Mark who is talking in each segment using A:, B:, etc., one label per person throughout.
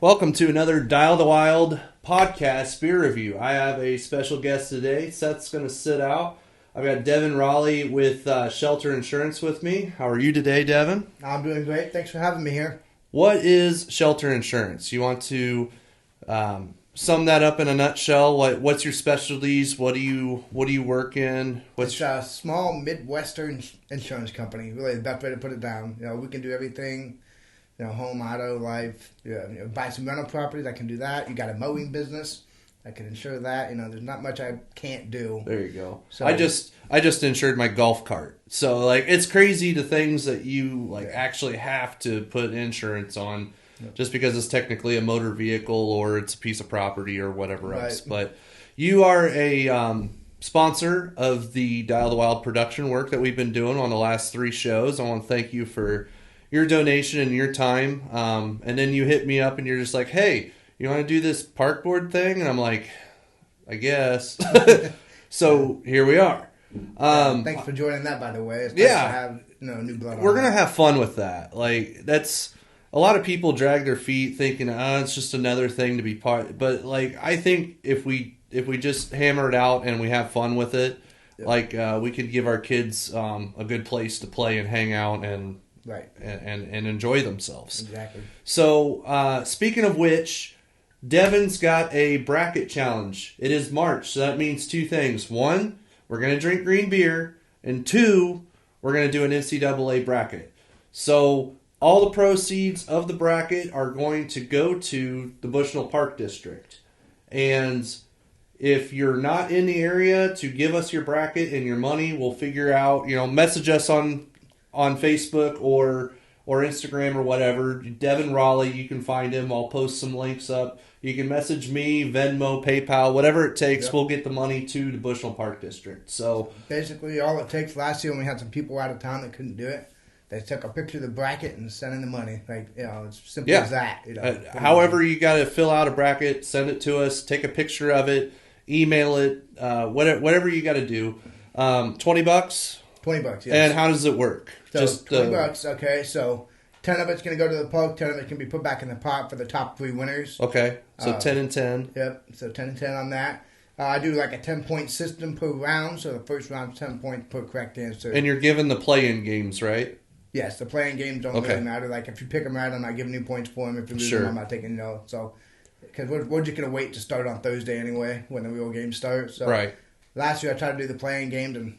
A: Welcome to another Dial the Wild podcast beer review. I have a special guest today. Seth's going to sit out. I've got Devon Raleigh with Shelter Insurance with me. How are you today, Devon?
B: I'm doing great. Thanks for having me here.
A: What is Shelter Insurance? You want to sum that up in a nutshell? What's your specialties? What do you work in?
B: It's a small Midwestern insurance company. Really, the best way to put it down. We can do everything. Home, auto, life. Buy some rental properties. I can do that. You got a mowing business. I can insure that. There's not much I can't do.
A: There you go.
B: So,
A: I just insured my golf cart. So it's crazy the things that you actually have to put insurance on, just because it's technically a motor vehicle or it's a piece of property or whatever else. But you are a sponsor of the Dial the Wild production work that we've been doing on the last 3 shows. I want to thank you for your donation and your time. And then you hit me up and you're just like, hey, you want to do this park board thing? And I'm like, I guess. So here we are.
B: Thanks for joining that, by the way. It's nice to have new blood on.
A: We're going to have fun with that. That's a lot of people drag their feet thinking, it's just another thing to be part. But I think if we just hammer it out and we have fun with it, we could give our kids a good place to play and hang out and and enjoy themselves.
B: Exactly.
A: So, speaking of which, Devon's got a bracket challenge. It is March, so that means 2 things. 1, we're going to drink green beer, and 2, we're going to do an NCAA bracket. So, all the proceeds of the bracket are going to go to the Bushnell Park District. And if you're not in the area to give us your bracket and your money, we'll figure out, message us on Facebook or Instagram or whatever. Devon Raleigh, you can find him. I'll post some links up. You can message me, Venmo, PayPal, whatever it takes. We'll get the money to the Bushnell Park District. So
B: basically, all it takes. Last year when we had some people out of town that couldn't do it, they took a picture of the bracket and sent in the money. It's simple as that.
A: However, you got to fill out a bracket, send it to us, take a picture of it, email it, whatever you got to do. $20.
B: $20, yes.
A: And how does it work?
B: So just $20, okay. So 10 of it's going to go to the poke, 10 of it can be put back in the pot for the top 3 winners.
A: Okay, so 10 and 10.
B: Yep, so 10 and 10 on that. I do a 10-point system per round, so the first round's 10 points per correct answer.
A: And you're given the play-in games, right?
B: Yes, the play-in games don't really matter. If you pick them right, I'm not giving you points for them. If you lose them, I'm not taking So, because we're just going to wait to start on Thursday anyway, when the real games start. So last year I tried to do the play-in games, and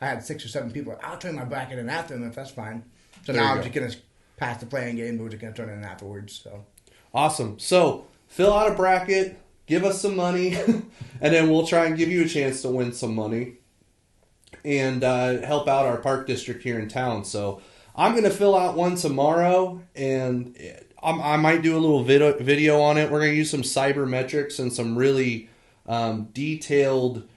B: I had 6 or 7 people. I'll turn my bracket in after them if that's fine. So now I'm just going to pass the playing game, but we're just going to turn it in afterwards. So
A: awesome. So fill out a bracket, give us some money, and then we'll try and give you a chance to win some money and help out our park district here in town. So I'm going to fill out one tomorrow, and I might do a little video on it. We're going to use some cybermetrics and some really detailed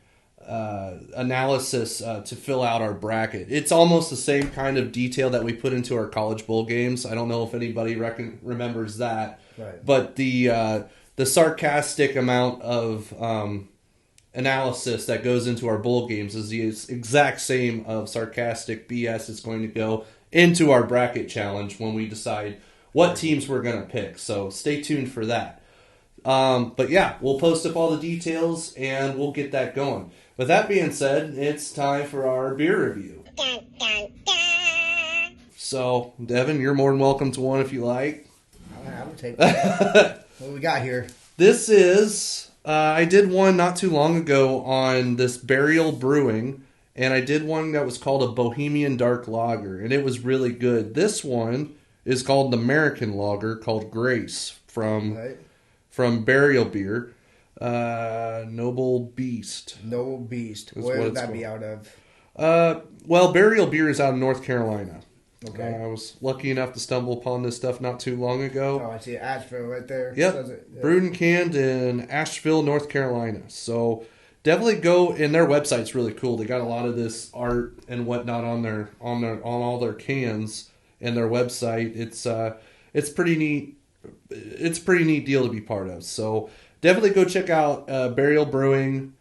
A: analysis to fill out our bracket. It's almost the same kind of detail that we put into our college bowl games. I don't know if anybody remembers that, but the sarcastic amount of analysis that goes into our bowl games is the exact same of sarcastic BS is going to go into our bracket challenge when we decide what teams we're going to pick. So stay tuned for that. But yeah, we'll post up all the details and we'll get that going. With that being said, it's time for our beer review.
C: Dun, dun, dun.
A: So, Devon, you're more than welcome to one if you like.
B: I would take that. What do we got here?
A: This is, I did one not too long ago on this Burial Brewing, and I did one that was called a Bohemian Dark Lager, and it was really good. This one is called an American Lager called Grace from Burial Beer. Noble Beast.
B: Noble Beast. Where would that be out of?
A: Well, Burial Beer is out of North Carolina.
B: Okay.
A: I was lucky enough to stumble upon this stuff not too long ago.
B: Oh, I see Asheville right there.
A: Yep. Brewed and canned in Asheville, North Carolina. So definitely go, and their website's really cool. They got a lot of this art and whatnot on all their cans and their website. It's pretty neat. It's a pretty neat deal to be part of. So definitely go check out Burial Brewing.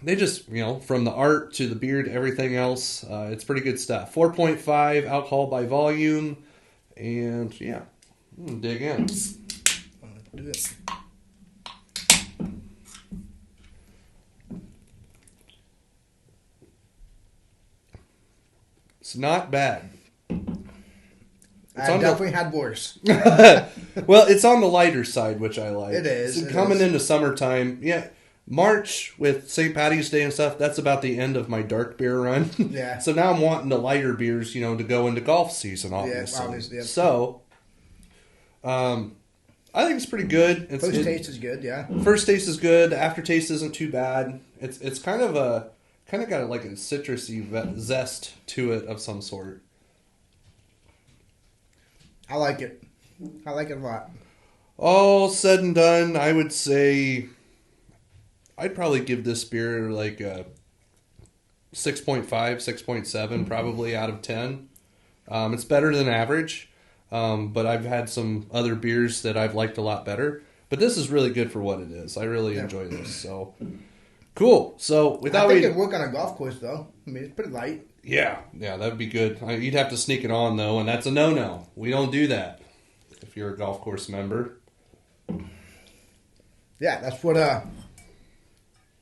A: They just, from the art to the beer to everything else, it's pretty good stuff. 4.5 alcohol by volume. And, yeah, dig in.
B: Do it.
A: It's not bad.
B: I definitely had worse.
A: Well, it's on the lighter side, which I like.
B: It is.
A: So coming into summertime, yeah. March with St. Patty's Day and stuff, that's about the end of my dark beer run.
B: Yeah.
A: So now I'm wanting the lighter beers, to go into golf season, obviously.
B: Yeah, obviously. Yeah.
A: So, I think it's pretty good.
B: First taste is good, yeah.
A: First taste is good. The aftertaste isn't too bad. It's kind of got like a citrusy zest to it of some sort.
B: I like it. I like it a lot.
A: All said and done, I would say I'd probably give this beer like a 6.5, 6.7 probably out of 10. It's better than average, but I've had some other beers that I've liked a lot better. But this is really good for what it is. I really enjoy this. So cool. So
B: I think it'd work on a golf course though. I mean, it's pretty light.
A: Yeah, that'd be good. You'd have to sneak it on though, and that's a no-no. We don't do that if you're a golf course member.
B: Yeah, that's what for.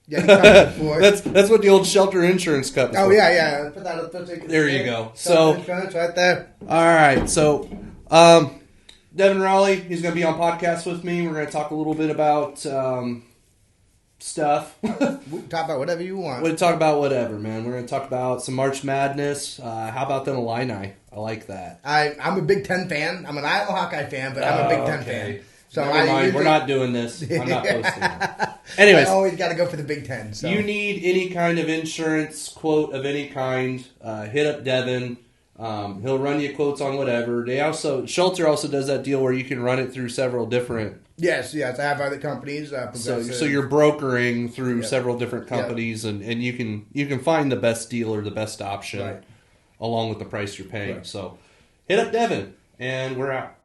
A: That's what the old shelter insurance cup is for.
B: Oh yeah. Put that up
A: there you go. So
B: insurance right there.
A: All right. So Devon Raleigh, he's going to be on podcast with me. We're going to talk a little bit about stuff.
B: We can talk about whatever you want.
A: We'll talk about whatever, man. We're going to talk about some March Madness. How about them Illini? I like that.
B: I'm a Big Ten fan. I'm an Iowa Hawkeye fan, but I'm a Big Ten fan. So
A: never mind. We're not doing this. I'm not posting it. Anyways,
B: I always got to go for the Big Ten. So.
A: You need any kind of insurance quote of any kind, hit up Devon. He'll run you quotes on whatever. Shelter also does that deal where you can run it through several different.
B: Yes. I have other companies.
A: So you're brokering through several different companies, and you can find the best deal or the best option along with the price you're paying. Right. So hit up Devon, and we're out.